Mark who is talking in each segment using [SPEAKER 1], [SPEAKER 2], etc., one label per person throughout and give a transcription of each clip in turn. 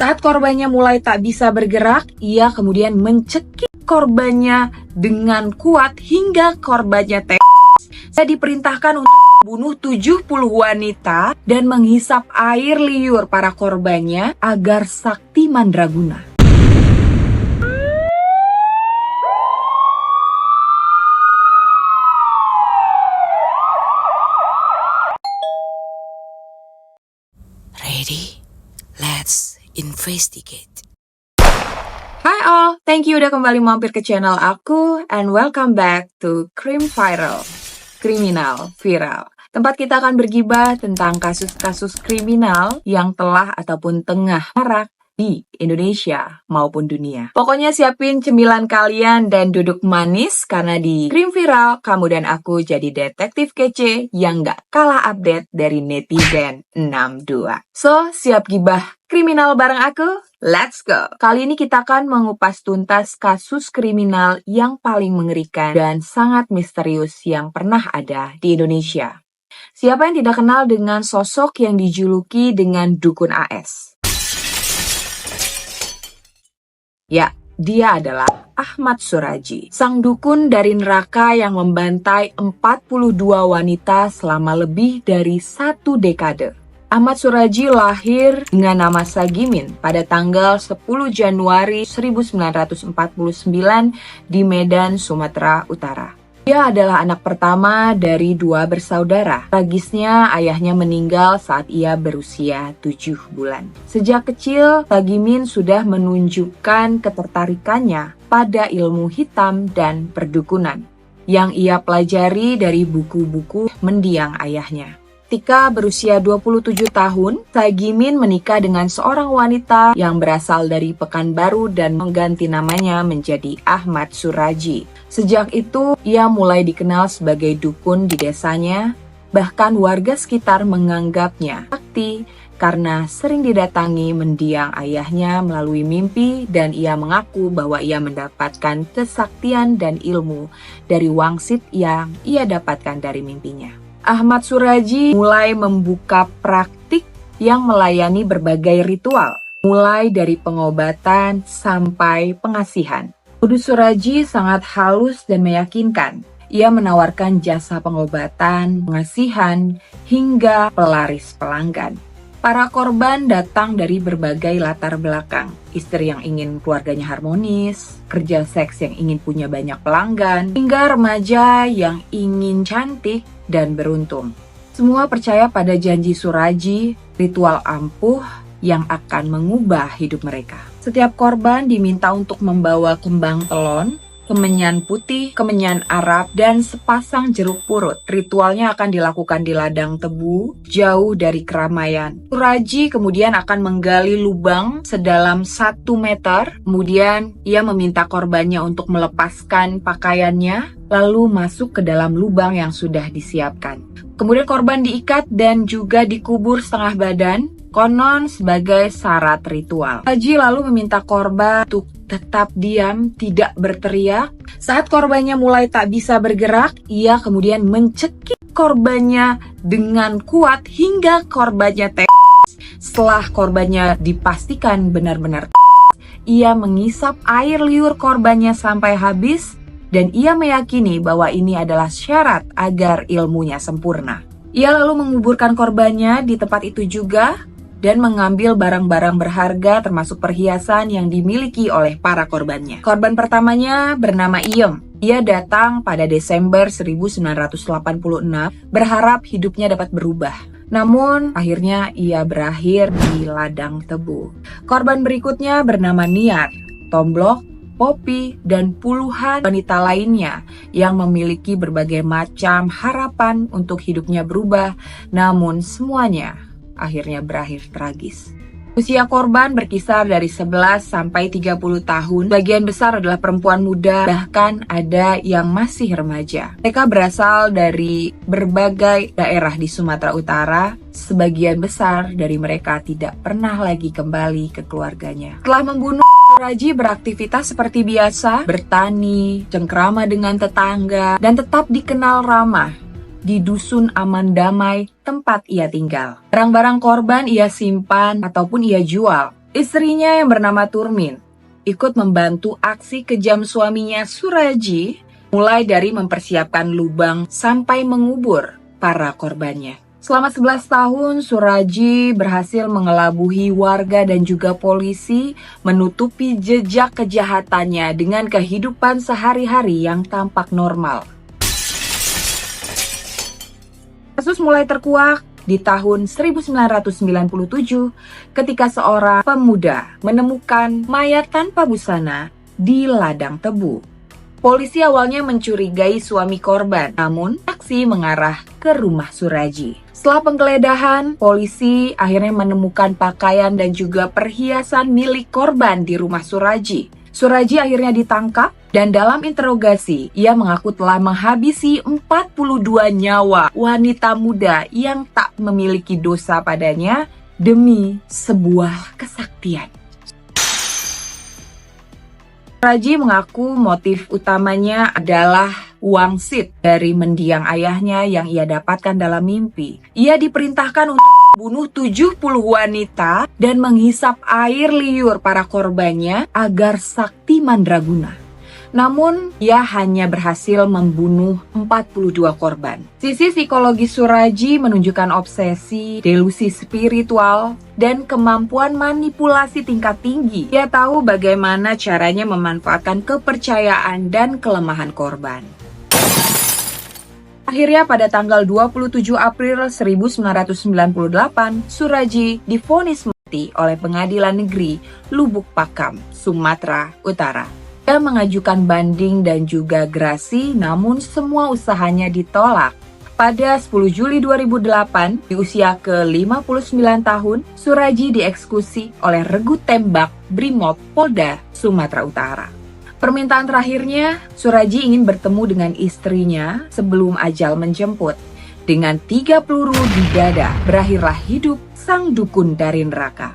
[SPEAKER 1] Saat korbannya mulai tak bisa bergerak, ia kemudian mencekik korbannya dengan kuat hingga korbannya tewas. Saya diperintahkan untuk membunuh 70 wanita dan menghisap air liur para korbannya agar sakti mandraguna.
[SPEAKER 2] Ready? Let's investigate.
[SPEAKER 1] Hai all, thank you udah kembali mampir ke channel aku and welcome back to Crime Viral, Kriminal Viral. Tempat kita akan bergibah tentang kasus-kasus kriminal yang telah ataupun tengah marak di Indonesia maupun dunia. Pokoknya siapin cemilan kalian dan duduk manis karena di Crime Viral, kamu dan aku jadi detektif kece yang gak kalah update dari netizen 62. So, siap gibah kriminal bareng aku? Let's go! Kali ini kita akan mengupas tuntas kasus kriminal yang paling mengerikan dan sangat misterius yang pernah ada di Indonesia. Siapa yang tidak kenal dengan sosok yang dijuluki dengan Dukun AS? Ya, dia adalah Ahmad Suraji, sang dukun dari neraka yang membantai 42 wanita selama lebih dari 1 dekade. Ahmad Suraji lahir dengan nama Sagimin pada tanggal 10 Januari 1949 di Medan, Sumatera Utara. Dia adalah anak pertama dari 2 bersaudara. Tragisnya, ayahnya meninggal saat ia berusia 7 bulan. Sejak kecil, Sagimin sudah menunjukkan ketertarikannya pada ilmu hitam dan perdukunan yang ia pelajari dari buku-buku mendiang ayahnya. Ketika berusia 27 tahun, Sagimin menikah dengan seorang wanita yang berasal dari Pekanbaru dan mengganti namanya menjadi Ahmad Suraji. Sejak itu, ia mulai dikenal sebagai dukun di desanya, bahkan warga sekitar menganggapnya sakti karena sering didatangi mendiang ayahnya melalui mimpi dan ia mengaku bahwa ia mendapatkan kesaktian dan ilmu dari wangsit yang ia dapatkan dari mimpinya. Ahmad Suraji mulai membuka praktik yang melayani berbagai ritual, mulai dari pengobatan sampai pengasihan. Modus Suraji sangat halus dan meyakinkan. Ia menawarkan jasa pengobatan, pengasihan, hingga pelaris pelanggan. Para korban datang dari berbagai latar belakang. Istri yang ingin keluarganya harmonis, kerja seks yang ingin punya banyak pelanggan, hingga remaja yang ingin cantik dan beruntung. Semua percaya pada janji Suraji, ritual ampuh yang akan mengubah hidup mereka. Setiap korban diminta untuk membawa kembang telon, kemenyan putih, kemenyan Arab, dan sepasang jeruk purut. Ritualnya akan dilakukan di ladang tebu, jauh dari keramaian. Suraji kemudian akan menggali lubang sedalam 1 meter. Kemudian ia meminta korbannya untuk melepaskan pakaiannya, lalu masuk ke dalam lubang yang sudah disiapkan. Kemudian korban diikat dan juga dikubur setengah badan, konon sebagai syarat ritual. Suraji lalu meminta korban untuk tetap diam, tidak berteriak. Saat korbannya mulai tak bisa bergerak, ia kemudian mencekik korbannya dengan kuat hingga korbannya tewas. Setelah korbannya dipastikan benar-benar tewas, ia menghisap air liur korbannya sampai habis dan ia meyakini bahwa ini adalah syarat agar ilmunya sempurna. Ia lalu menguburkan korbannya di tempat itu juga dan mengambil barang-barang berharga termasuk perhiasan yang dimiliki oleh para korbannya. Korban pertamanya bernama Iem. Ia datang pada Desember 1986 berharap hidupnya dapat berubah. Namun akhirnya ia berakhir di ladang tebu. Korban berikutnya bernama Niat, Tomblok, Popi, dan puluhan wanita lainnya yang memiliki berbagai macam harapan untuk hidupnya berubah, namun semuanya akhirnya berakhir tragis. Usia korban berkisar dari 11 sampai 30 tahun. Bagian besar adalah perempuan muda, bahkan ada yang masih remaja. Mereka berasal dari berbagai daerah di Sumatera Utara. Sebagian besar dari mereka tidak pernah lagi kembali ke keluarganya. Setelah membunuh, Suraji beraktivitas seperti biasa, bertani, cengkrama dengan tetangga, dan tetap dikenal ramah di dusun aman damai tempat ia tinggal. Barang-barang korban ia simpan ataupun ia jual. Istrinya yang bernama Turmin ikut membantu aksi kejam suaminya Suraji, mulai dari mempersiapkan lubang sampai mengubur para korbannya. Selama 11 tahun, Suraji berhasil mengelabuhi warga dan juga polisi, menutupi jejak kejahatannya dengan kehidupan sehari-hari yang tampak normal. Kasus mulai terkuak di tahun 1997 ketika seorang pemuda menemukan mayat tanpa busana di ladang tebu. Polisi awalnya mencurigai suami korban, namun aksi mengarah ke rumah Suraji. Setelah penggeledahan, polisi akhirnya menemukan pakaian dan juga perhiasan milik korban di rumah Suraji. Suraji akhirnya ditangkap dan dalam interogasi, ia mengaku telah menghabisi 42 nyawa wanita muda yang tak memiliki dosa padanya demi sebuah kesaktian. Suraji mengaku motif utamanya adalah wangsit dari mendiang ayahnya yang ia dapatkan dalam mimpi. Ia diperintahkan untuk membunuh 70 wanita dan menghisap air liur para korbannya agar sakti mandraguna. Namun, ia hanya berhasil membunuh 42 korban. Sisi psikologi Suraji menunjukkan obsesi, delusi spiritual, dan kemampuan manipulasi tingkat tinggi. Ia tahu bagaimana caranya memanfaatkan kepercayaan dan kelemahan korban. Akhirnya pada tanggal 27 April 1998, Suraji divonis mati oleh Pengadilan Negeri Lubuk Pakam, Sumatera Utara. Dia mengajukan banding dan juga gerasi, namun semua usahanya ditolak. Pada 10 Juli 2008, di usia ke-59 tahun, Suraji dieksekusi oleh regu tembak Brimob Polda Sumatera Utara. Permintaan terakhirnya, Suraji ingin bertemu dengan istrinya sebelum ajal menjemput. Dengan 3 peluru di dada, berakhirlah hidup sang dukun dari neraka,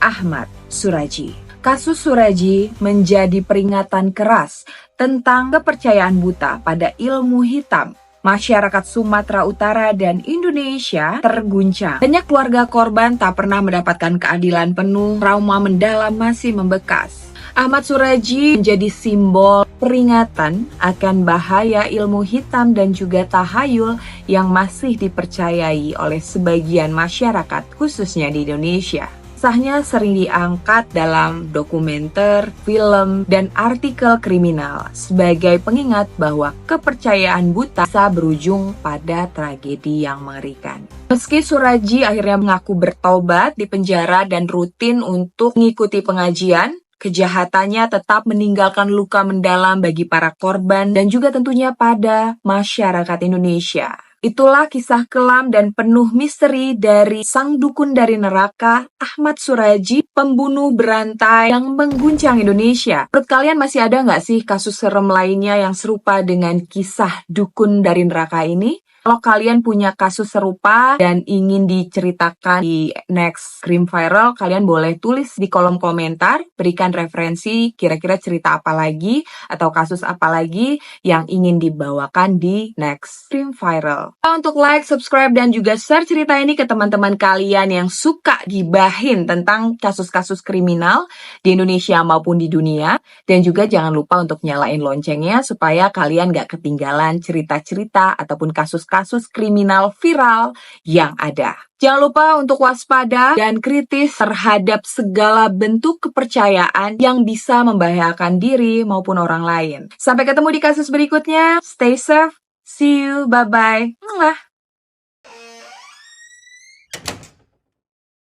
[SPEAKER 1] Ahmad Suraji. Kasus Suraji menjadi peringatan keras tentang kepercayaan buta pada ilmu hitam. Masyarakat Sumatera Utara dan Indonesia terguncang. Banyak keluarga korban tak pernah mendapatkan keadilan penuh, trauma mendalam masih membekas. Ahmad Suraji menjadi simbol peringatan akan bahaya ilmu hitam dan juga tahayul yang masih dipercayai oleh sebagian masyarakat, khususnya di Indonesia. Kisahnya sering diangkat dalam dokumenter, film, dan artikel kriminal sebagai pengingat bahwa kepercayaan buta bisa berujung pada tragedi yang mengerikan. Meski Suraji akhirnya mengaku bertobat di penjara dan rutin untuk mengikuti pengajian, kejahatannya tetap meninggalkan luka mendalam bagi para korban dan juga tentunya pada masyarakat Indonesia. Itulah kisah kelam dan penuh misteri dari sang dukun dari neraka, Ahmad Suraji, pembunuh berantai yang mengguncang Indonesia. Menurut kalian masih ada nggak sih kasus serem lainnya yang serupa dengan kisah dukun dari neraka ini? Kalau kalian punya kasus serupa dan ingin diceritakan di next Crime Viral, kalian boleh tulis di kolom komentar, berikan referensi kira-kira cerita apa lagi atau kasus apa lagi yang ingin dibawakan di next Crime Viral. Untuk like, subscribe, dan juga share cerita ini ke teman-teman kalian yang suka gibahin tentang kasus-kasus kriminal di Indonesia maupun di dunia. Dan juga jangan lupa untuk nyalain loncengnya supaya kalian gak ketinggalan cerita-cerita ataupun kasus-kasus kriminal viral yang ada. Jangan lupa untuk waspada dan kritis terhadap segala bentuk kepercayaan yang bisa membahayakan diri maupun orang lain. Sampai ketemu di kasus berikutnya. Stay safe. See you. Bye-bye.